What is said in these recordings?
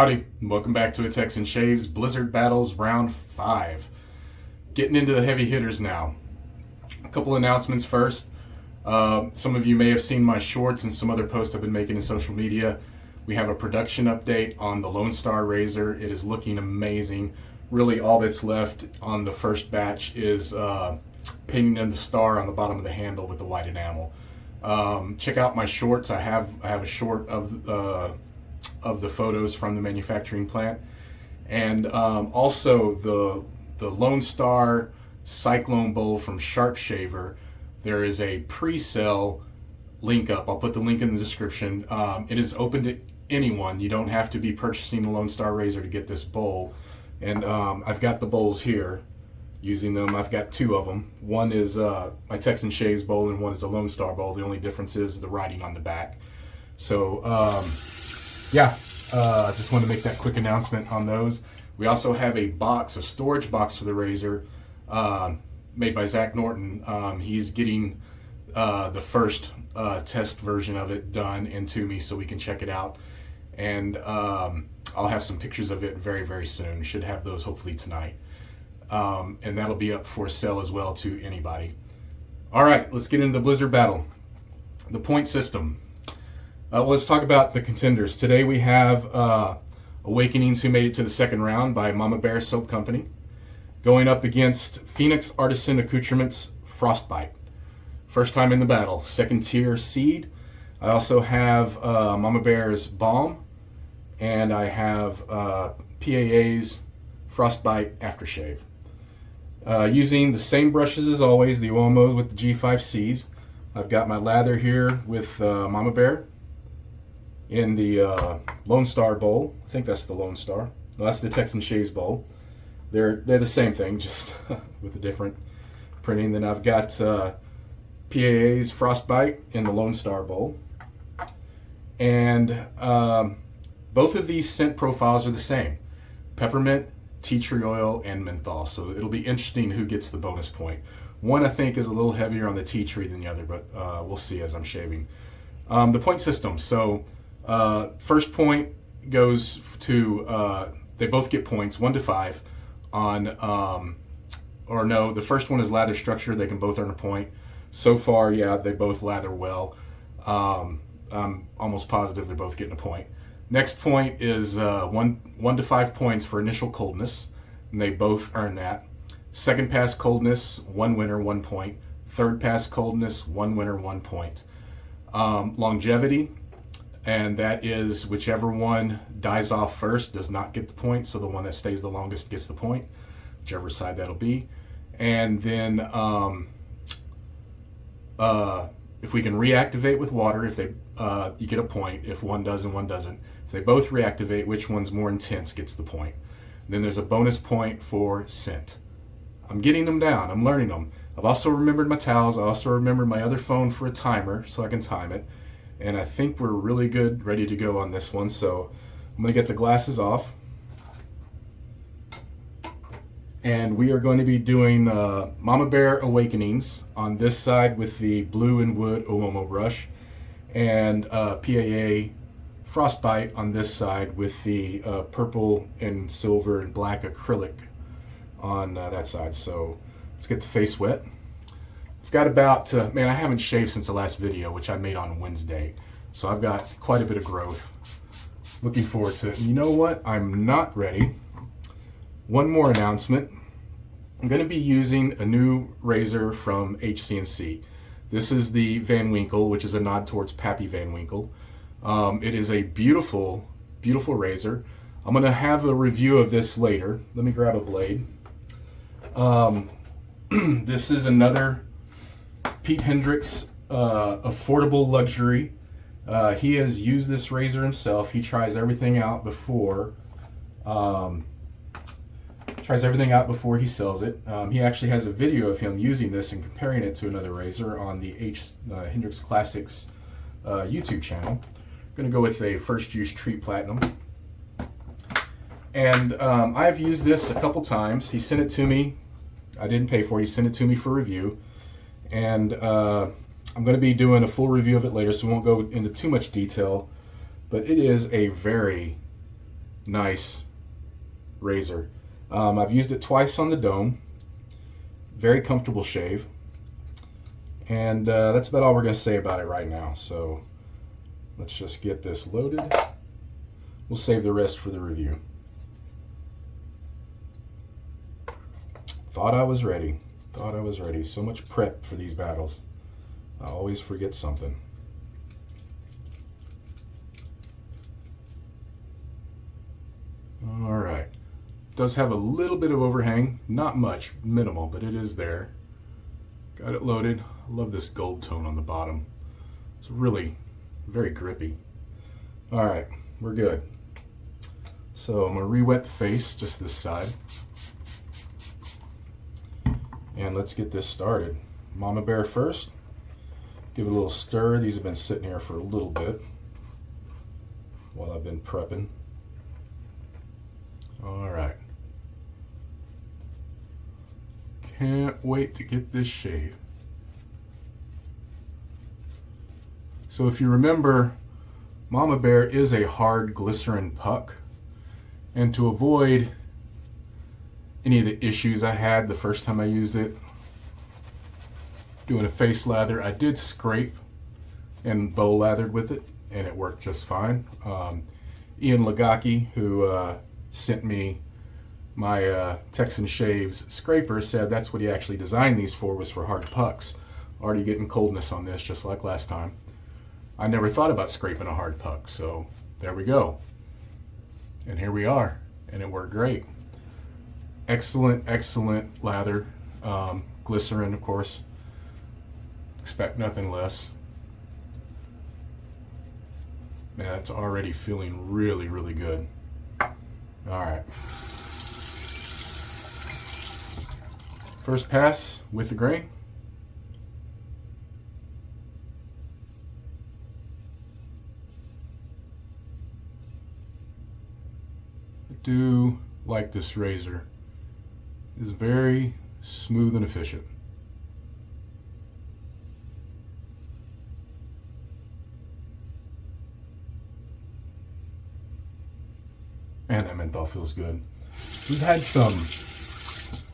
Howdy, welcome back to Artisan Shave's Blizzard Battles Round 5. Getting into the heavy hitters now. A couple announcements first. Some of you may have seen my shorts and some other posts I've been making in social media. We have a production update on the Lone Star razor. It is looking amazing. Really all that's left on the first batch is painting in the star on the bottom of the handle with the white enamel. Check out my shorts. I have a short of the photos from the manufacturing plant, and also the Lone Star Cyclone Bowl from Sharpe Shaver. There is a pre-sale link up. I'll put the link in the description. It is open to anyone. You don't have to be purchasing the Lone Star razor to get this bowl. And I've got the bowls here, using them. I've got two of them. One is my Texan Shaves bowl, and one is a Lone Star bowl. The only difference is the writing on the back. So just wanted to make that quick announcement on those. We also have a box, a storage box for the razor, made by Zach Norton. He's getting the first test version of it done into me so we can check it out. And I'll have some pictures of it very, very soon. Should have those hopefully tonight. And that'll be up for sale as well to anybody. All right, let's get into the Blizzard battle. The point system. Let's talk about the contenders. Today we have Awakenings, who made it to the second round, by Mama Bear Soap Company, going up against Phoenix Artisan Accoutrements Frostbite. First time in the battle, second tier seed. I also have Mama Bear's Balm, and I have PAA's Frostbite Aftershave. Using the same brushes as always, the oil mode with the G5Cs. I've got my lather here with Mama Bear in the Lone Star bowl. I think that's the Lone Star. No, that's the Texan Shaves bowl. They're the same thing, just with a different printing. Then I've got PAA's Frostbite in the Lone Star bowl. And both of these scent profiles are the same: peppermint, tea tree oil, and menthol. So it'll be interesting who gets the bonus point. One I think is a little heavier on the tea tree than the other, but we'll see as I'm shaving. The point system. So first point goes to, they both get points, 1 to 5 on, or no, the first one is lather structure. They can both earn a point. So far, yeah, they both lather well. I'm almost positive they're both getting a point. Next point is 1 to 5 points for initial coldness, and they both earn that. Second pass coldness, 1 winner, 1 point. Third pass coldness, 1 winner, 1 point. Longevity, and that is whichever one dies off first does not get the point, so the one that stays the longest gets the point, whichever side that'll be. And then if we can reactivate with water, if they you get a point. If one does and one doesn't. If they both reactivate, which one's more intense gets the point. And then there's a bonus point for scent. I'm getting them down. I'm learning them. I've also remembered my towels. I also remembered my other phone for a timer so I can time it. And I think we're really good, ready to go on this one. So I'm going to get the glasses off. And we are going to be doing Mama Bear Awakenings on this side with the Blue and Wood Omomo brush, and PAA Frostbite on this side with the purple and silver and black acrylic on that side. So let's get the face wet. I've got about, man, I haven't shaved since the last video, which I made on Wednesday. So I've got quite a bit of growth. Looking forward to it. And you know what? I'm not ready. One more announcement. I'm going to be using a new razor from HC&C. This is the Van Winkle, which is a nod towards Pappy Van Winkle. It is a beautiful, beautiful razor. I'm going to have a review of this later. Let me grab a blade. This is another Pete Hendricks affordable luxury. He has used this razor himself. He tries everything out before he sells it. He actually has a video of him using this and comparing it to another razor on the Hendricks Classics YouTube channel. I'm going to go with a First Use Treat Platinum. And I've used this a couple times. He sent it to me. I didn't pay for it. He sent it to me for review. And I'm going to be doing a full review of it later, so we won't go into too much detail. But it is a very, nice razor. I've used it twice on the dome. Very comfortable shave. And that's about all we're going to say about it right now. So let's just get this loaded. We'll save the rest for the review. Thought I was ready. Thought I was ready. So much prep for these battles. I always forget something. All right. Does have a little bit of overhang. Not much. Minimal, but it is there. Got it loaded. I love this gold tone on the bottom. It's really very grippy. All right. We're good. So I'm going to re-wet the face, just this side. And let's get this started. Mama Bear first. Give it a little stir. These have been sitting here for a little bit while I've been prepping. All right. Can't wait to get this shave. So if you remember, Mama Bear is a hard glycerin puck. And to avoid any of the issues I had the first time I used it, doing a face lather, I did scrape and bow lathered with it, and it worked just fine. Ian Lagaki, who sent me my Texan Shaves scraper, said that's what he actually designed these for, was for hard pucks. Already getting coldness on this, just like last time. I never thought about scraping a hard puck, so there we go. And here we are, and it worked great. Excellent, excellent lather. Glycerin, of course. Expect nothing less. Man, it's already feeling really, really good. All right. First pass with the grain. I do like this razor. It's very smooth and efficient. And that menthol feels good. We've had some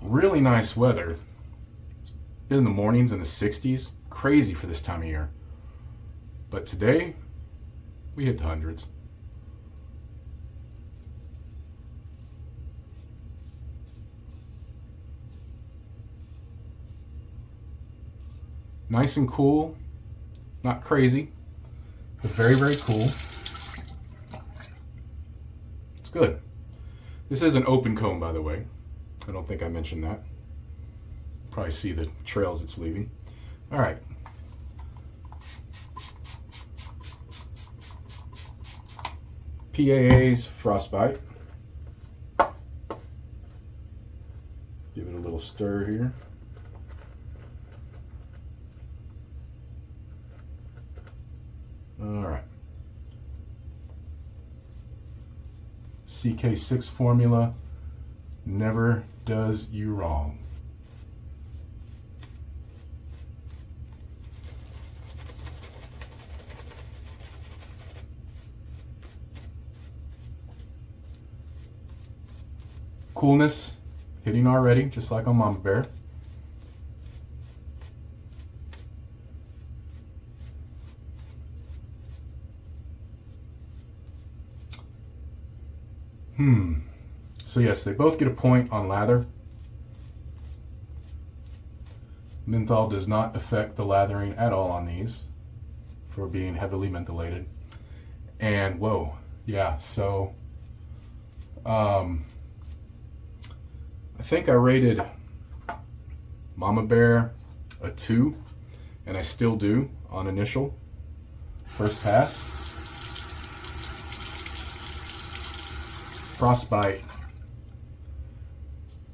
really nice weather. It's been in the mornings in the 60s. Crazy for this time of year. But today, we hit the hundreds. Nice and cool. Not crazy, but very, very cool. It's good. This is an open comb, by the way. I don't think I mentioned that. Probably see the trails it's leaving. All right. PAA's Frostbite. Give it a little stir here. All right. CK6 formula never does you wrong. Coolness hitting already, just like on Mama Bear. So yes, they both get a point on lather. Menthol does not affect the lathering at all on these for being heavily mentholated. And whoa, yeah, so I think I rated Mama Bear a 2, and I still do on initial first pass. Frostbite,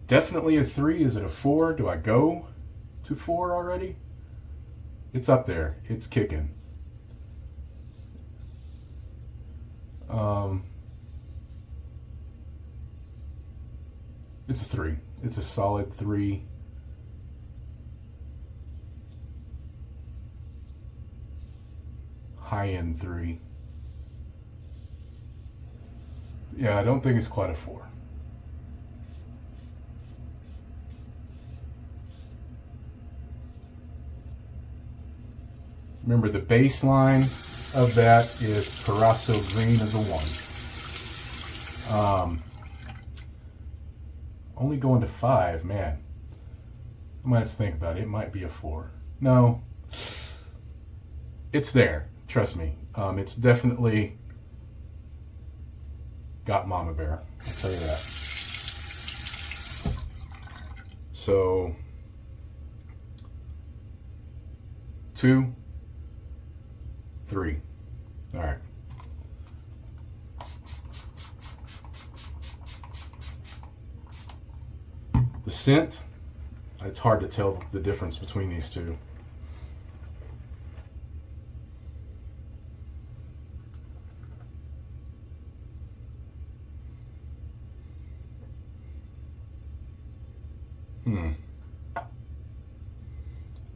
definitely a 3. Is it a 4? Do I go to 4 already? It's up there. It's kicking. It's a 3. It's a solid 3. High-end 3. Yeah, I don't think it's quite a 4. Remember, the baseline of that is Parasso green as a 1. Only going to 5, man. I might have to think about it. It might be a 4. No, it's there. Trust me. It's definitely got Mama Bear. I'll tell you that. So, 2, 3. All right. The scent, it's hard to tell the difference between these two.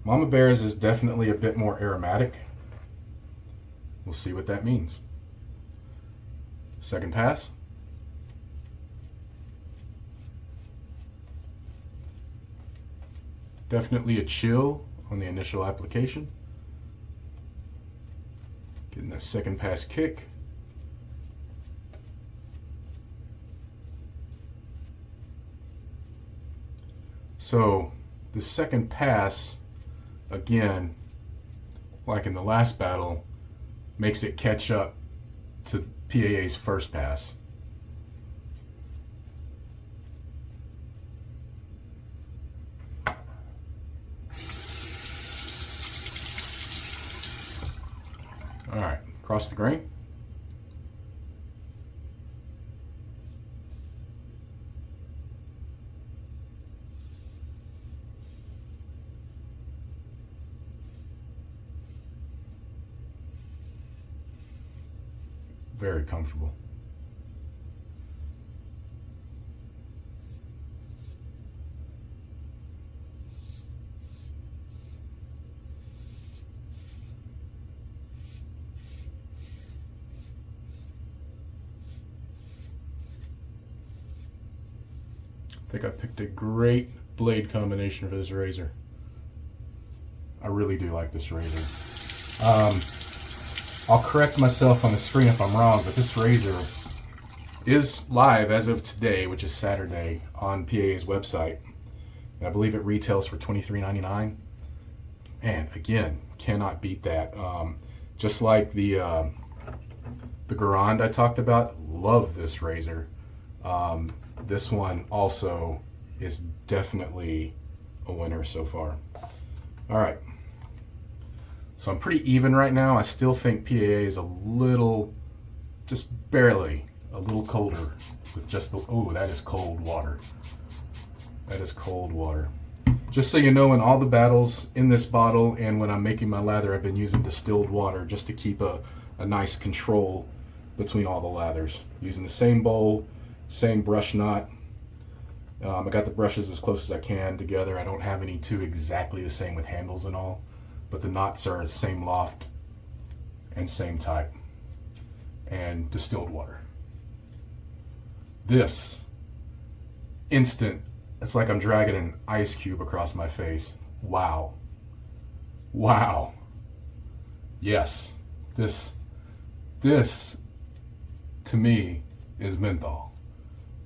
Mama Bear's is definitely a bit more aromatic. We'll see what that means. Second pass. Definitely a chill on the initial application. Getting that second pass kick. So the second pass, again, like in the last battle, makes it catch up to PAA's first pass. All right, across the grain. Very comfortable. I think I picked a great blade combination for this razor. I really do like this razor. I'll correct myself on the screen if I'm wrong, but this razor is live as of today, which is Saturday, on PAA's website. And I believe it retails for $23.99. And again, cannot beat that. Just like the Garand I talked about, love this razor. This one also is definitely a winner so far. All right. So I'm pretty even right now. I still think PAA is a little, just barely, a little colder with just the, oh, that is cold water. That is cold water. Just so you know, in all the battles in this bottle and when I'm making my lather, I've been using distilled water just to keep a nice control between all the lathers. Using the same bowl, same brush knot. I got the brushes as close as I can together. I don't have any two exactly the same with handles and all, but the knots are the same loft and same type. And distilled water. This instant, it's like I'm dragging an ice cube across my face. Wow. Wow. Yes. This to me is menthol.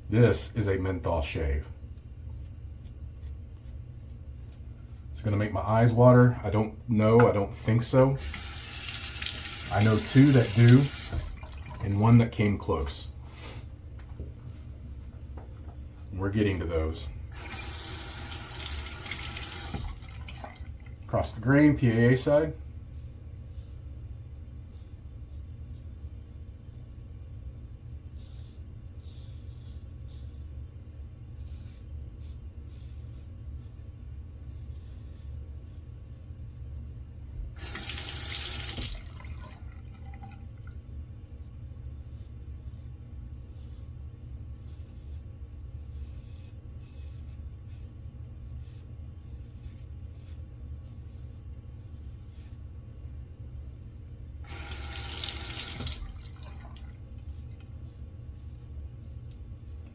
This is a menthol shave. It's gonna make my eyes water. I don't know, I don't think so. I know two that do, and one that came close. We're getting to those. Across the grain, PAA side.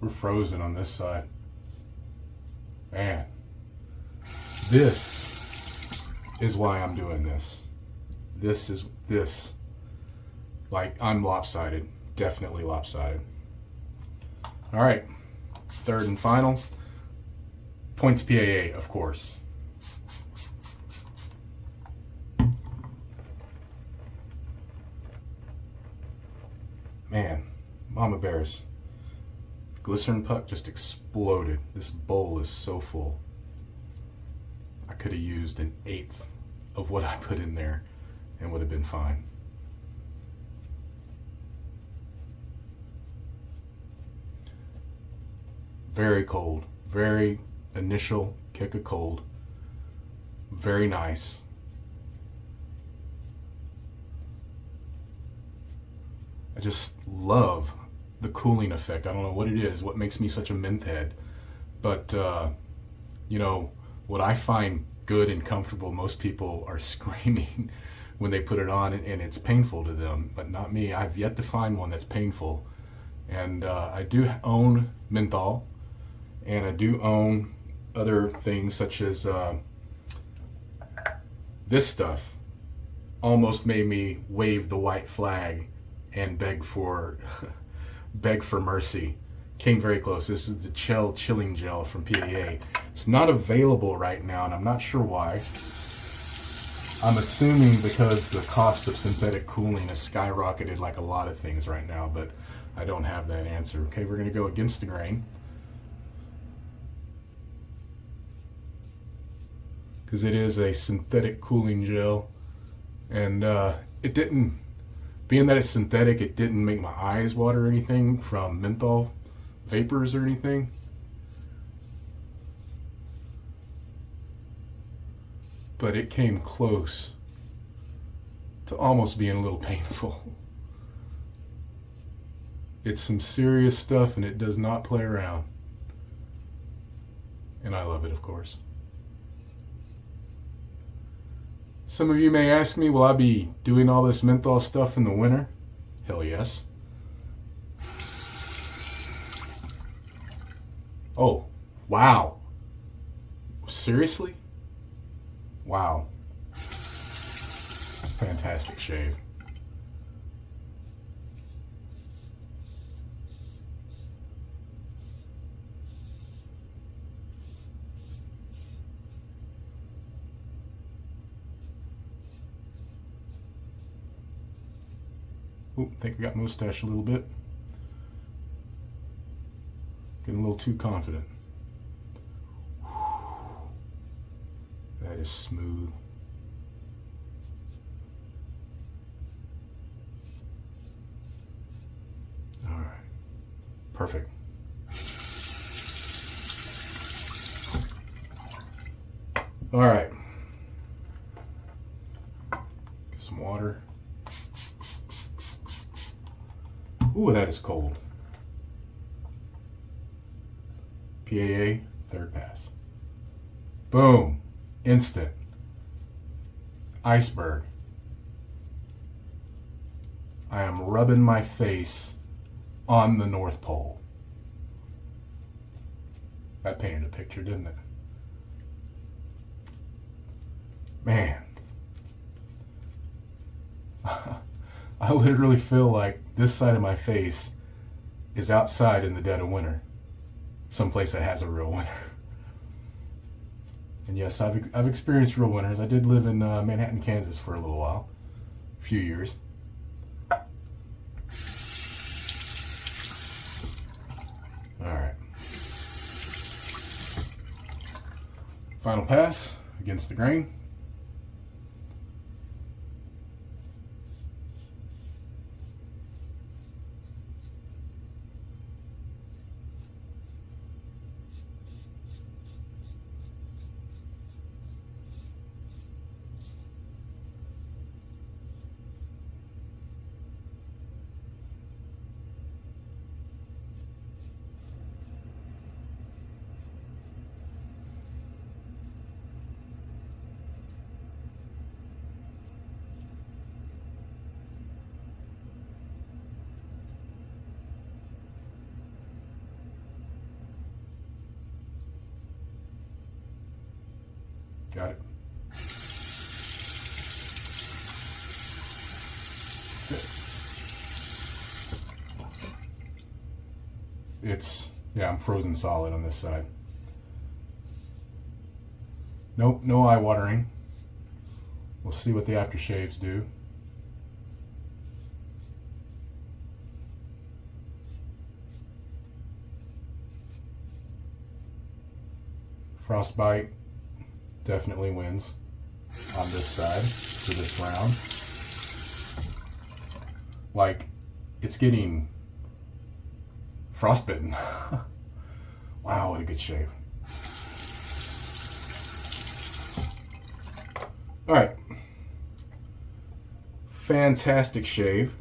We're frozen on this side. Man, this is why I'm doing this. This. Like, I'm lopsided. Definitely lopsided. All right, third and final. Points PAA, of course. Man, Mama Bears. Glycerin puck just exploded. This bowl is so full. I could have used an eighth of what I put in there and would have been fine. Very cold. Very initial kick of cold. Very nice. I just love the cooling effect. I don't know what it is, what makes me such a mint head. But, you know, what I find good and comfortable, most people are screaming when they put it on, and it's painful to them, but not me. I've yet to find one that's painful. And I do own menthol, and I do own other things such as this stuff. Almost made me wave the white flag and beg for mercy. Came very close. This is the chilling gel from PAA. It's not available right now, and I'm not sure why. I'm assuming because the cost of synthetic cooling has skyrocketed like a lot of things right now, but I don't have that answer. Okay, we're going to go against the grain. Because it is a synthetic cooling gel, and it didn't, being that it's synthetic, it didn't make my eyes water or anything from menthol vapors or anything. But it came close to almost being a little painful. It's some serious stuff, and it does not play around. And I love it, of course. Some of you may ask me, will I be doing all this menthol stuff in the winter? Hell yes. Oh, wow. Seriously? Wow. Fantastic shave. Oop, I think I got mustache a little bit. Getting a little too confident. That is smooth. All right, perfect. All right, get some water. Ooh, that is cold. PAA, third pass. Boom. Instant. Iceberg. I am rubbing my face on the North Pole. That painted a picture, didn't it? Man. I literally feel like this side of my face is outside in the dead of winter. Someplace that has a real winter. And yes, I've experienced real winters. I did live in Manhattan, Kansas for a little while. A few years. Alright. Final pass against the grain. Got it. Yeah, I'm frozen solid on this side. Nope, no eye watering. We'll see what the aftershaves do. Frostbite definitely wins on this side for this round. Like, it's getting frostbitten. Wow, what a good shave. All right. Fantastic shave.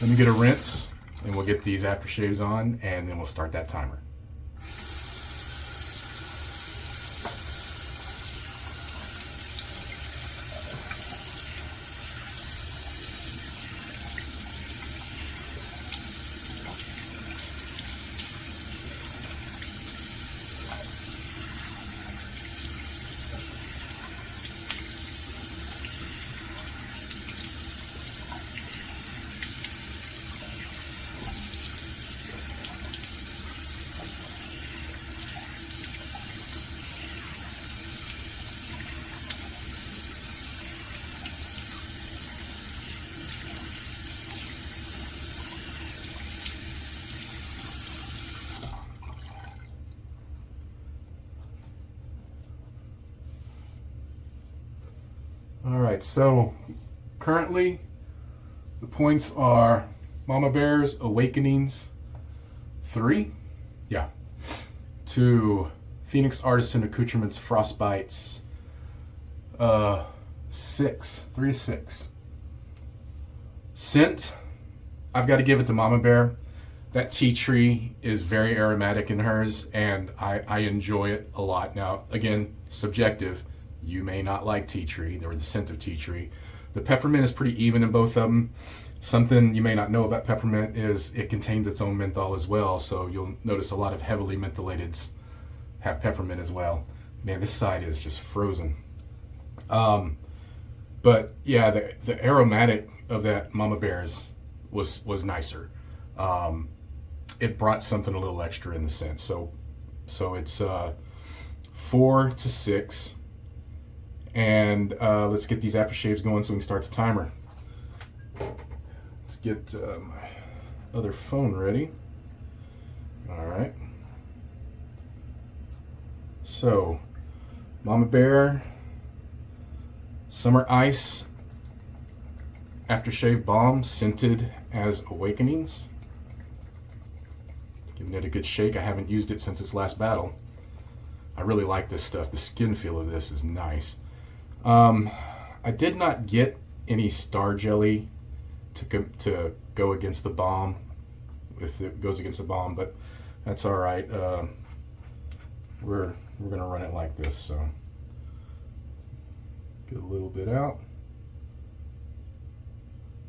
Let me get a rinse and we'll get these aftershaves on and then we'll start that timer. All right, so currently the points are Mama Bear's Awakenings 3, yeah, to Phoenix Artisan Accoutrements Frostbites 6, 3 to 6. Scent, I've got to give it to Mama Bear. That tea tree is very aromatic in hers, and I enjoy it a lot. Now, again, subjective. You may not like tea tree, or the scent of tea tree. The peppermint is pretty even in both of them. Something you may not know about peppermint is it contains its own menthol as well, so you'll notice a lot of heavily mentholateds have peppermint as well. Man, this side is just frozen. But yeah, the aromatic of that Mama Bear's was nicer. It brought something a little extra in the scent. So it's 4 to 6. And let's get these aftershaves going so we can start the timer. Let's get my other phone ready. All right. So, Mama Bear Summer Ice Aftershave Balm, scented as Awakenings. Giving it a good shake. I haven't used it since its last battle. I really like this stuff. The skin feel of this is nice. I did not get any star jelly to go against the balm, if it goes against the balm, but that's all right. We're gonna run it like this. So get a little bit out.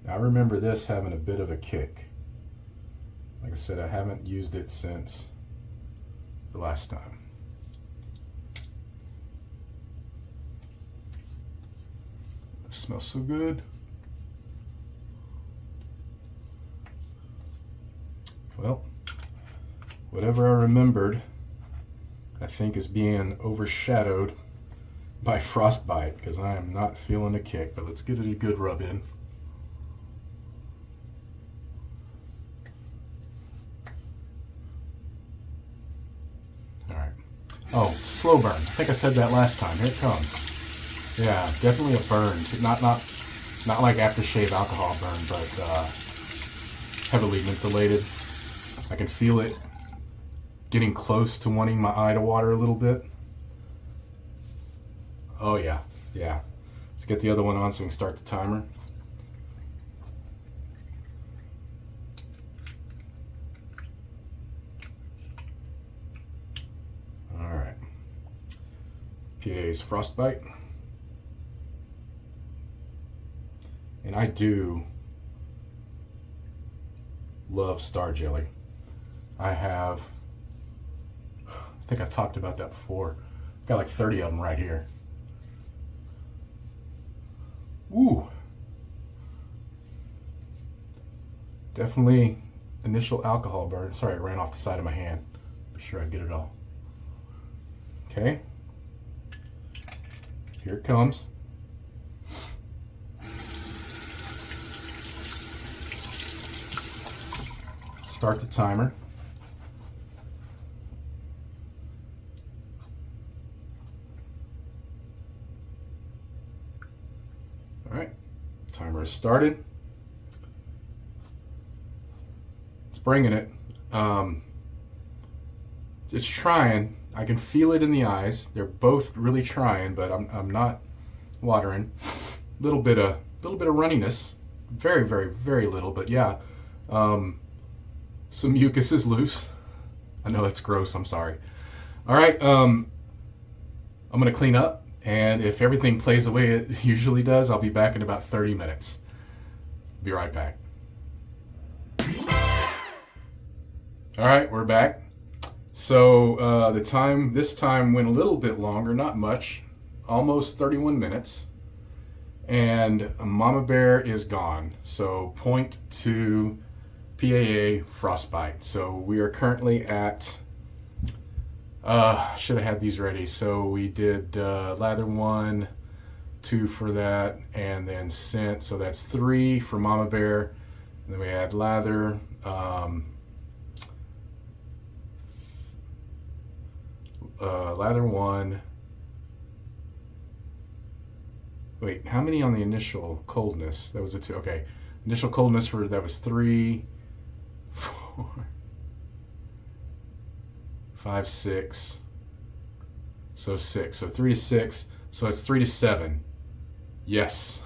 Now I remember this having a bit of a kick. Like I said, I haven't used it since the last time. It smells so good. Well, whatever I remembered, I think is being overshadowed by frostbite, because I am not feeling a kick, but let's get it a good rub in. All right. Oh, slow burn. I think I said that last time. Here it comes. Yeah, definitely a burn. Not like aftershave alcohol burn, but heavily mentholated. I can feel it getting close to wanting my eye to water a little bit. Oh yeah, yeah. Let's get the other one on so we can start the timer. All right. PA's Frostbite. And I do love Star Jelly. I have I think I talked about that before. Got like 30 of them right here. Ooh. Definitely initial alcohol burn. Sorry, it ran off the side of my hand. I'm sure I get it all. Okay. Here it comes. Start the timer. All right, timer is started. It's bringing it. It's trying. I can feel it in the eyes. They're both really trying, but I'm not watering. Little bit of runniness. Very, very, very little, but yeah. Some mucus is loose. I know that's gross. I'm sorry. All right. I'm gonna clean up, and if everything plays the way it usually does, I'll be back in about 30 minutes. Be right back. All right, we're back. So this time went a little bit longer, not much, almost 31 minutes. And Mama Bear is gone. So 0.2 PAA frostbite. So we are currently at, should have had these ready. So we did lather 1, 2 for that, and then scent. So that's 3 for Mama Bear. And then we had lather. Lather 1. Wait, how many on the initial coldness? That was a 2. Okay, initial coldness for that was 3, 4, 5, 6. So 6. So 3 to 6. So it's 3 to 7. Yes.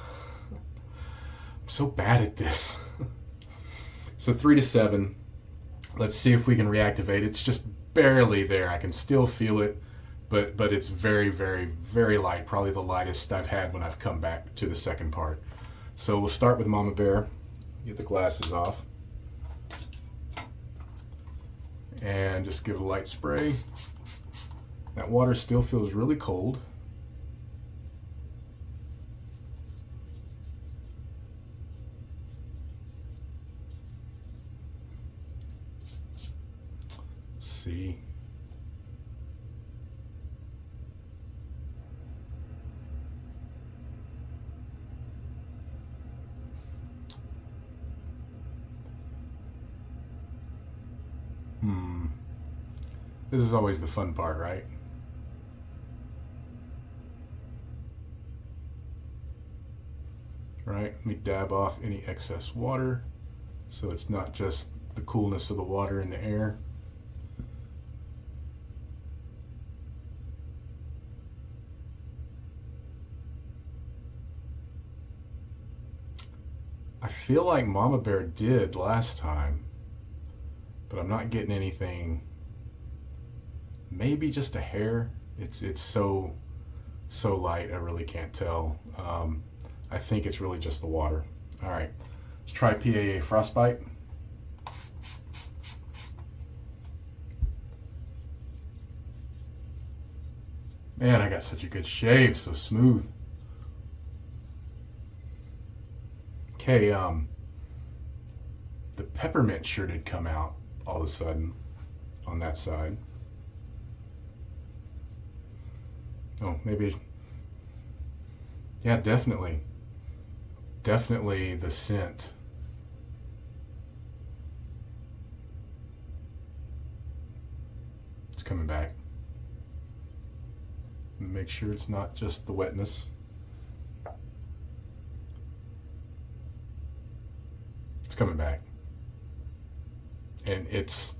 I'm so bad at this. So 3 to 7. Let's see if we can reactivate. It's just barely there. I can still feel it, but it's very, very, very light. Probably the lightest I've had when I've come back to the second part. So we'll start with Mama Bear. Get the glasses off. And just give a light spray. That water still feels really cold. See. This is always the fun part, right? Right, let me dab off any excess water so it's not just the coolness of the water in the air. I feel like Mama Bear did last time, but I'm not getting anything. Maybe just a hair. It's so light, I really can't tell. I think it's really just the water. All right, let's try PAA frostbite. Man, I got such a good shave, so smooth. Okay, the peppermint sure did come out all of a sudden on that side. Oh, maybe, yeah, definitely the scent. It's coming back. Make sure it's not just the wetness. It's coming back. And it's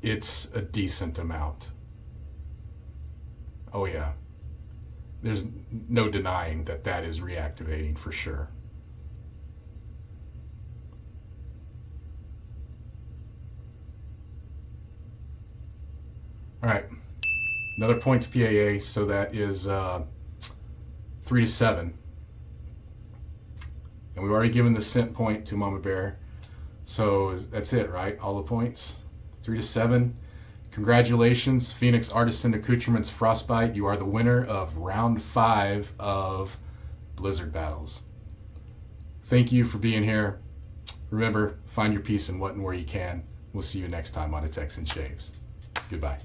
a decent amount. Oh yeah. There's no denying that that is reactivating for sure. All right, another points PAA, so that is 3 to 7. And we've already given the scent point to Mama Bear. So that's it, right? All the points, 3 to 7. Congratulations, Phoenix Artisan Accoutrements Frostbite. You are the winner of round 5 of Blizzard Battles. Thank you for being here. Remember, find your peace in what and where you can. We'll see you next time on A Texan Shaves. Goodbye.